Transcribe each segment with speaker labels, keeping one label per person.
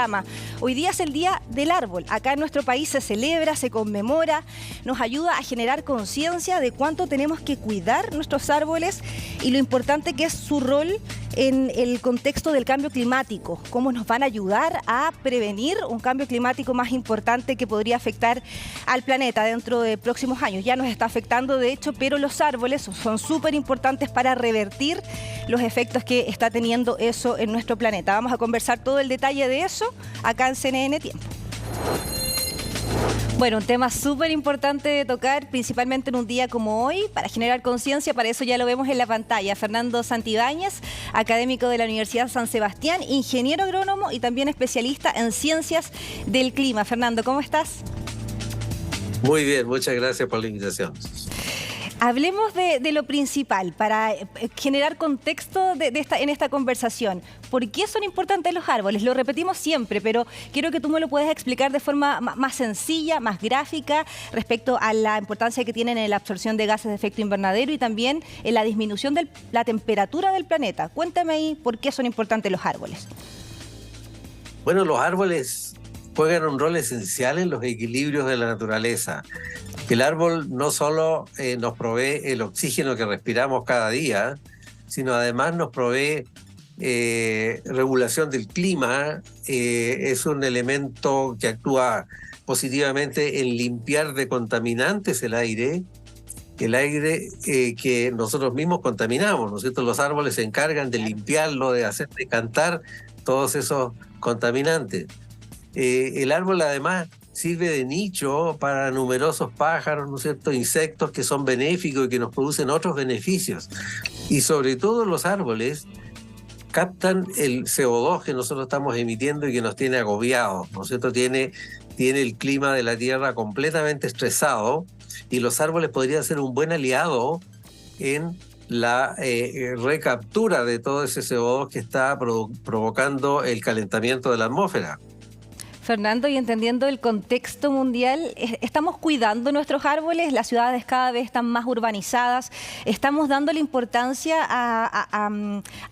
Speaker 1: programa. Hoy día es el Día del Árbol. Acá en nuestro país se celebra, se conmemora, nos ayuda a generar conciencia de cuánto tenemos que cuidar nuestros árboles y lo importante que es su rol en el contexto del cambio climático, cómo nos van a ayudar a prevenir un cambio climático más importante que podría afectar al planeta dentro de próximos años. Ya nos está afectando, de hecho, pero los árboles son súper importantes para revertir los efectos que está teniendo eso en nuestro planeta. Vamos a conversar todo el detalle de eso acá en CNN Tiempo. Bueno, un tema súper importante de tocar, principalmente en un día como hoy, para generar conciencia. Para eso ya lo vemos en la pantalla. Fernando Santibáñez, académico de la Universidad San Sebastián, ingeniero agrónomo y también especialista en ciencias del clima. Fernando, ¿cómo estás?
Speaker 2: Muy bien, muchas gracias por la invitación.
Speaker 1: Hablemos de lo principal para generar contexto en esta conversación. ¿Por qué son importantes los árboles? Lo repetimos siempre, pero quiero que tú me lo puedas explicar de forma más sencilla, más gráfica, respecto a la importancia que tienen en la absorción de gases de efecto invernadero y también en la disminución de la temperatura del planeta. Cuéntame ahí por qué son importantes los árboles.
Speaker 2: Bueno, los árboles juegan un rol esencial en los equilibrios de la naturaleza. El árbol no solo nos provee el oxígeno que respiramos cada día, sino además nos provee regulación del clima. Es un elemento que actúa positivamente en limpiar de contaminantes el aire que nosotros mismos contaminamos, ¿no es cierto? Los árboles se encargan de limpiarlo, de hacer decantar todos esos contaminantes. El árbol además sirve de nicho para numerosos pájaros, ¿no es cierto?, insectos que son benéficos y que nos producen otros beneficios. Y sobre todo los árboles captan el CO2 que nosotros estamos emitiendo y que nos tiene agobiados, ¿no es cierto? Tiene el clima de la Tierra completamente estresado y los árboles podrían ser un buen aliado en la recaptura de todo ese CO2 que está provocando el calentamiento de la atmósfera.
Speaker 1: Fernando, y entendiendo el contexto mundial, ¿estamos cuidando nuestros árboles? Las ciudades cada vez están más urbanizadas. ¿Estamos dándole importancia a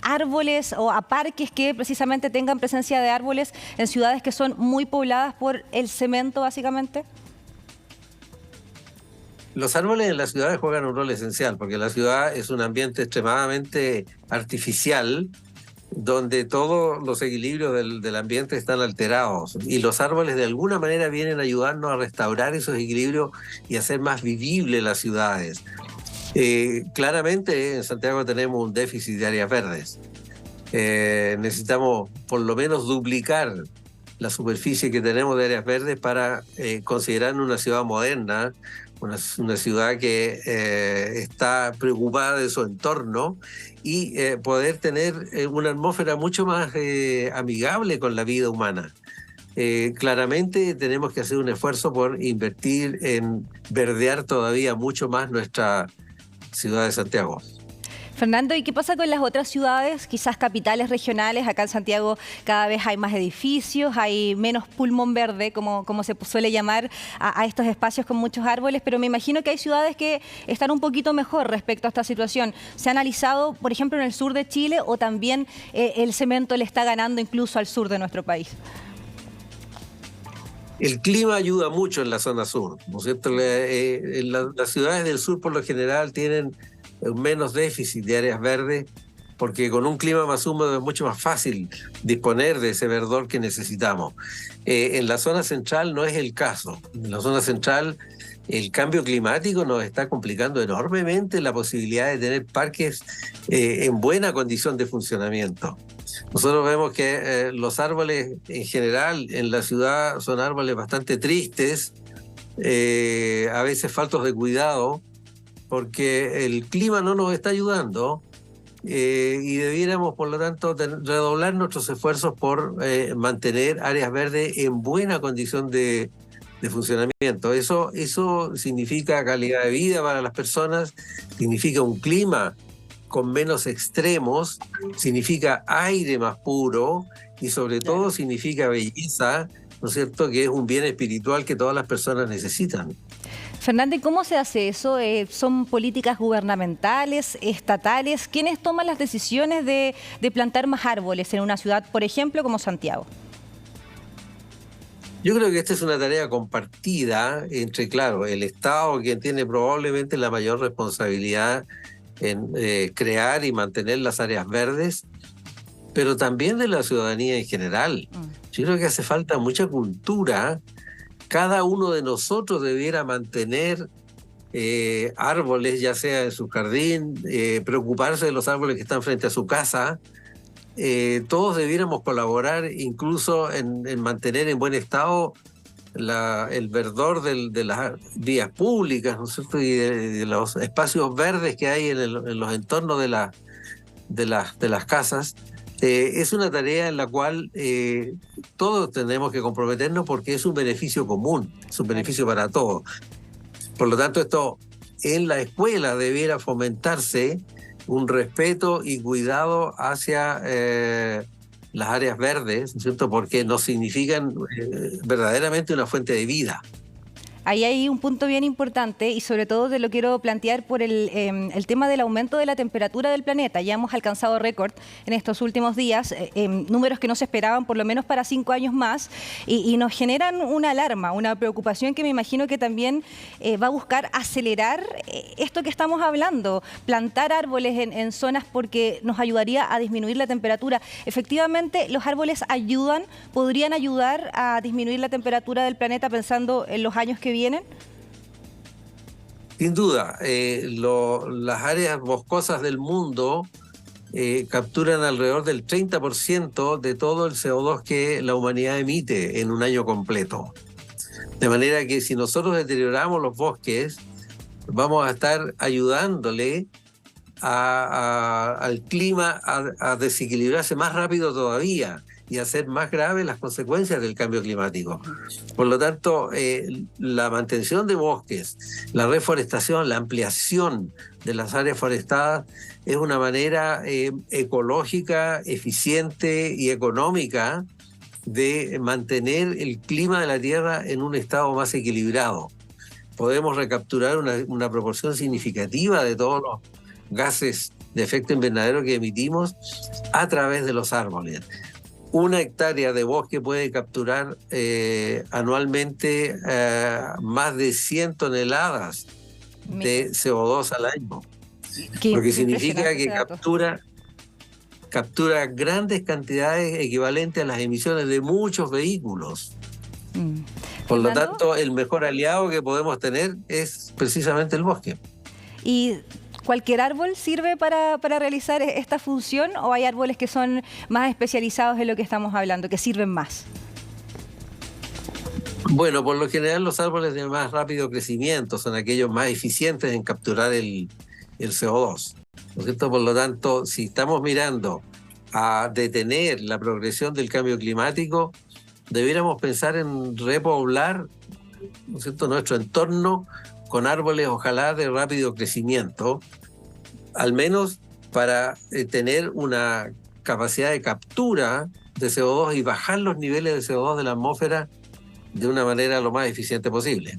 Speaker 1: árboles o a parques que precisamente tengan presencia de árboles en ciudades que son muy pobladas por el cemento, básicamente?
Speaker 2: Los árboles en las ciudades juegan un rol esencial, porque la ciudad es un ambiente extremadamente artificial, donde todos los equilibrios del ambiente están alterados y los árboles de alguna manera vienen a ayudarnos a restaurar esos equilibrios y hacer más vivibles las ciudades. Claramente en Santiago tenemos un déficit de áreas verdes. Necesitamos por lo menos duplicar la superficie que tenemos de áreas verdes para considerarnos una ciudad moderna, una ciudad que está preocupada de su entorno y poder tener una atmósfera mucho más amigable con la vida humana. Claramente tenemos que hacer un esfuerzo por invertir en verdear todavía mucho más nuestra ciudad de Santiago.
Speaker 1: Fernando, ¿y qué pasa con las otras ciudades, quizás capitales regionales? Acá en Santiago cada vez hay más edificios, hay menos pulmón verde, como se suele llamar a estos espacios con muchos árboles, pero me imagino que hay ciudades que están un poquito mejor respecto a esta situación. ¿Se ha analizado, por ejemplo, en el sur de Chile o también el cemento le está ganando incluso al sur de nuestro país?
Speaker 2: El clima ayuda mucho en la zona sur, ¿no es cierto? Las ciudades del sur por lo general tienen menos déficit de áreas verdes, porque con un clima más húmedo es mucho más fácil disponer de ese verdor que necesitamos. En la zona central no es el caso. En la zona central el cambio climático nos está complicando enormemente la posibilidad de tener parques en buena condición de funcionamiento. Nosotros vemos que los árboles en general en la ciudad son árboles bastante tristes, a veces faltos de cuidado, porque el clima no nos está ayudando y debiéramos, por lo tanto, redoblar nuestros esfuerzos por mantener áreas verdes en buena condición de funcionamiento. Eso significa calidad de vida para las personas, significa un clima con menos extremos, significa aire más puro y sobre todo significa belleza, ¿no es cierto?, que es un bien espiritual que todas las personas necesitan.
Speaker 1: Fernando, ¿y cómo se hace eso? ¿Son políticas gubernamentales, estatales? ¿Quiénes toman las decisiones de plantar más árboles en una ciudad, por ejemplo, como Santiago?
Speaker 2: Yo creo que esta es una tarea compartida entre, claro, el Estado, quien tiene probablemente la mayor responsabilidad en crear y mantener las áreas verdes, pero también de la ciudadanía en general. Yo creo que hace falta mucha cultura. Cada uno de nosotros debiera mantener árboles, ya sea en su jardín, preocuparse de los árboles que están frente a su casa. Todos debiéramos colaborar incluso en mantener en buen estado el verdor de las vías públicas, ¿no es cierto? Y de los espacios verdes que hay en los entornos de las casas. Es una tarea en la cual todos tenemos que comprometernos porque es un beneficio común, es un beneficio para todos. Por lo tanto, esto en la escuela debiera fomentarse un respeto y cuidado hacia las áreas verdes, ¿no es cierto? Porque nos significan verdaderamente una fuente de vida.
Speaker 1: Ahí hay un punto bien importante y sobre todo te lo quiero plantear por el tema del aumento de la temperatura del planeta. Ya hemos alcanzado récord en estos últimos días, números que no se esperaban por lo menos para 5 años más y nos generan una alarma, una preocupación que me imagino que también va a buscar acelerar esto que estamos hablando, plantar árboles en zonas porque nos ayudaría a disminuir la temperatura. Efectivamente, los árboles podrían ayudar a disminuir la temperatura del planeta pensando en los años que vienen?
Speaker 2: Sin duda, las áreas boscosas del mundo capturan alrededor del 30% de todo el CO2 que la humanidad emite en un año completo. De manera que si nosotros deterioramos los bosques, vamos a estar ayudándole al clima a desequilibrarse más rápido todavía y hacer más graves las consecuencias del cambio climático. Por lo tanto, la mantención de bosques, la reforestación, la ampliación de las áreas forestadas es una manera ecológica, eficiente y económica de mantener el clima de la Tierra en un estado más equilibrado. Podemos recapturar una proporción significativa de todos los gases de efecto invernadero que emitimos a través de los árboles. 1 hectárea de bosque puede capturar anualmente más de 100 toneladas de CO2 al año. Lo que significa que captura grandes cantidades equivalentes a las emisiones de muchos vehículos. Por lo tanto, el mejor aliado que podemos tener es precisamente el bosque.
Speaker 1: Y ¿cualquier árbol sirve para realizar esta función o hay árboles que son más especializados en lo que estamos hablando, que sirven más?
Speaker 2: Bueno, por lo general los árboles de más rápido crecimiento son aquellos más eficientes en capturar el CO2, ¿no es cierto? Por lo tanto, si estamos mirando a detener la progresión del cambio climático, debiéramos pensar en repoblar, ¿no es cierto?, nuestro entorno con árboles ojalá de rápido crecimiento, al menos para tener una capacidad de captura de CO2 y bajar los niveles de CO2 de la atmósfera de una manera lo más eficiente posible.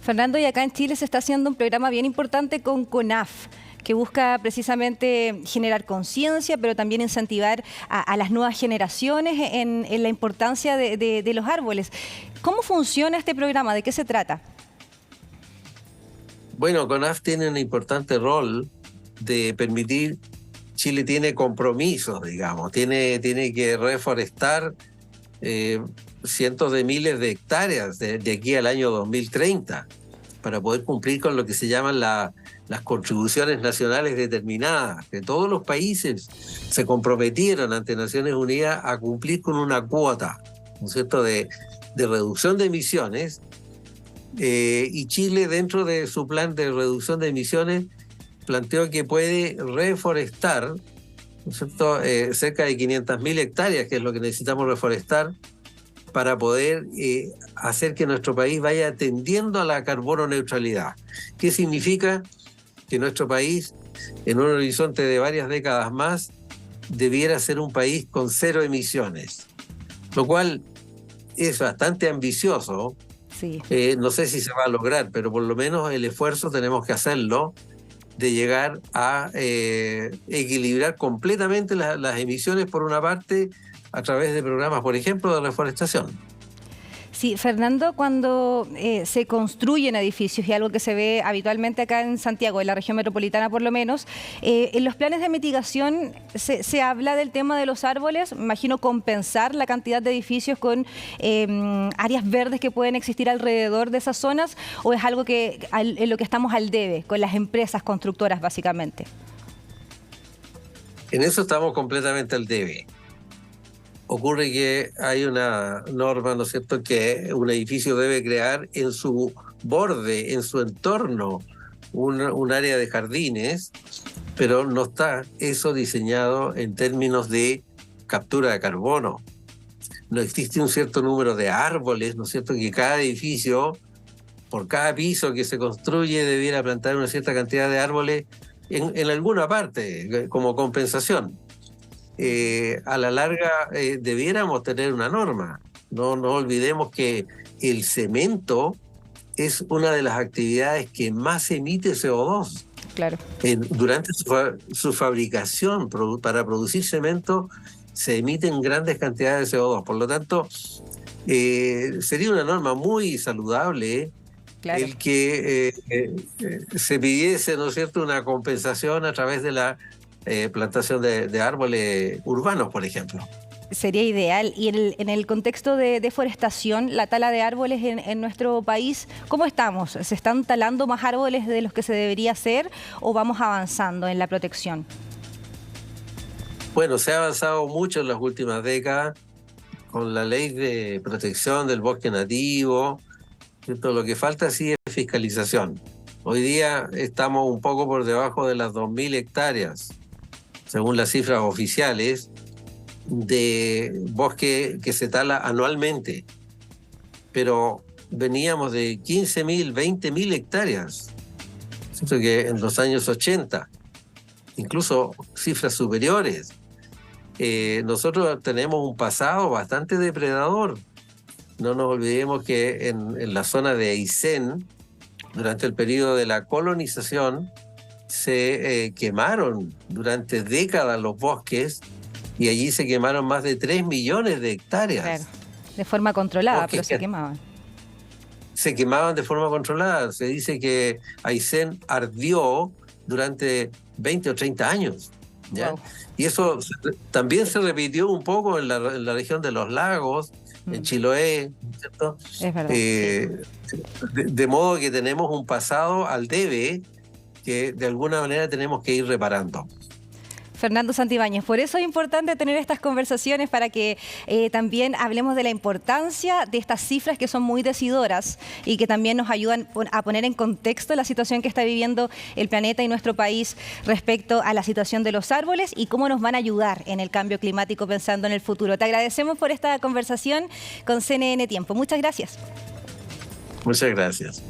Speaker 1: Fernando, y acá en Chile se está haciendo un programa bien importante con CONAF, que busca precisamente generar conciencia, pero también incentivar a las nuevas generaciones en la importancia de los árboles. ¿Cómo funciona este programa? ¿De qué se trata?
Speaker 2: Bueno, CONAF tiene un importante rol de permitir, Chile tiene compromisos, digamos, tiene que reforestar cientos de miles de hectáreas de aquí al año 2030 para poder cumplir con lo que se llaman las contribuciones nacionales determinadas, que todos los países se comprometieron ante Naciones Unidas a cumplir con una cuota, ¿no es cierto?, de reducción de emisiones. Y Chile, dentro de su plan de reducción de emisiones, planteó que puede reforestar, ¿no es cierto?, cerca de 500.000 hectáreas, que es lo que necesitamos reforestar, para poder hacer que nuestro país vaya tendiendo a la carbono neutralidad. ¿Qué significa? Que nuestro país, en un horizonte de varias décadas más, debiera ser un país con 0 emisiones, lo cual es bastante ambicioso. Sí. No sé si se va a lograr, pero por lo menos el esfuerzo tenemos que hacerlo de llegar a equilibrar completamente las emisiones, por una parte, a través de programas, por ejemplo, de reforestación.
Speaker 1: Sí, Fernando, cuando se construyen edificios, y algo que se ve habitualmente acá en Santiago, en la región metropolitana por lo menos, en los planes de mitigación se habla del tema de los árboles. Me imagino compensar la cantidad de edificios con áreas verdes que pueden existir alrededor de esas zonas, o es algo que en lo que estamos al debe con las empresas constructoras básicamente.
Speaker 2: En eso estamos completamente al debe. Ocurre que hay una norma, ¿no es cierto?, que un edificio debe crear en su borde, en su entorno, un área de jardines, pero no está eso diseñado en términos de captura de carbono. No existe un cierto número de árboles, ¿no es cierto?, que cada edificio, por cada piso que se construye, debiera plantar una cierta cantidad de árboles en alguna parte, como compensación. A la larga debiéramos tener una norma. No olvidemos que el cemento es una de las actividades que más emite CO2.
Speaker 1: Claro.
Speaker 2: Durante su fabricación, para producir cemento, se emiten grandes cantidades de CO2. Por lo tanto, sería una norma muy saludable, claro, el que se pidiese, ¿no es cierto?, una compensación a través de la plantación de árboles urbanos, por ejemplo.
Speaker 1: Sería ideal. Y en el contexto de deforestación, la tala de árboles en nuestro país, ¿cómo estamos? ¿Se están talando más árboles de los que se debería hacer o vamos avanzando en la protección?
Speaker 2: Bueno, se ha avanzado mucho en las últimas décadas con la ley de protección del bosque nativo, ¿cierto? Lo que falta sí es fiscalización. Hoy día estamos un poco por debajo de las 2.000 hectáreas, según las cifras oficiales, de bosque que se tala anualmente. Pero veníamos de 15.000, 20.000 hectáreas, ¿cierto?, que en los años 80, incluso cifras superiores. Nosotros tenemos un pasado bastante depredador. No nos olvidemos que en la zona de Aysén, durante el periodo de la colonización, se quemaron durante décadas los bosques y allí se quemaron más de 3 millones de hectáreas.
Speaker 1: Claro, de forma controlada,
Speaker 2: bosques
Speaker 1: pero se quemaban.
Speaker 2: Se quemaban de forma controlada. Se dice que Aysén ardió durante 20 o 30 años. ¿Ya? Wow. Y eso también se repitió un poco en la región de los lagos, en Chiloé, ¿cierto?
Speaker 1: Es verdad.
Speaker 2: De modo que tenemos un pasado al debe que de alguna manera tenemos que ir reparando.
Speaker 1: Fernando Santibáñez, por eso es importante tener estas conversaciones para que también hablemos de la importancia de estas cifras que son muy decidoras y que también nos ayudan a poner en contexto la situación que está viviendo el planeta y nuestro país respecto a la situación de los árboles y cómo nos van a ayudar en el cambio climático pensando en el futuro. Te agradecemos por esta conversación con CNN Tiempo. Muchas gracias.
Speaker 2: Muchas gracias.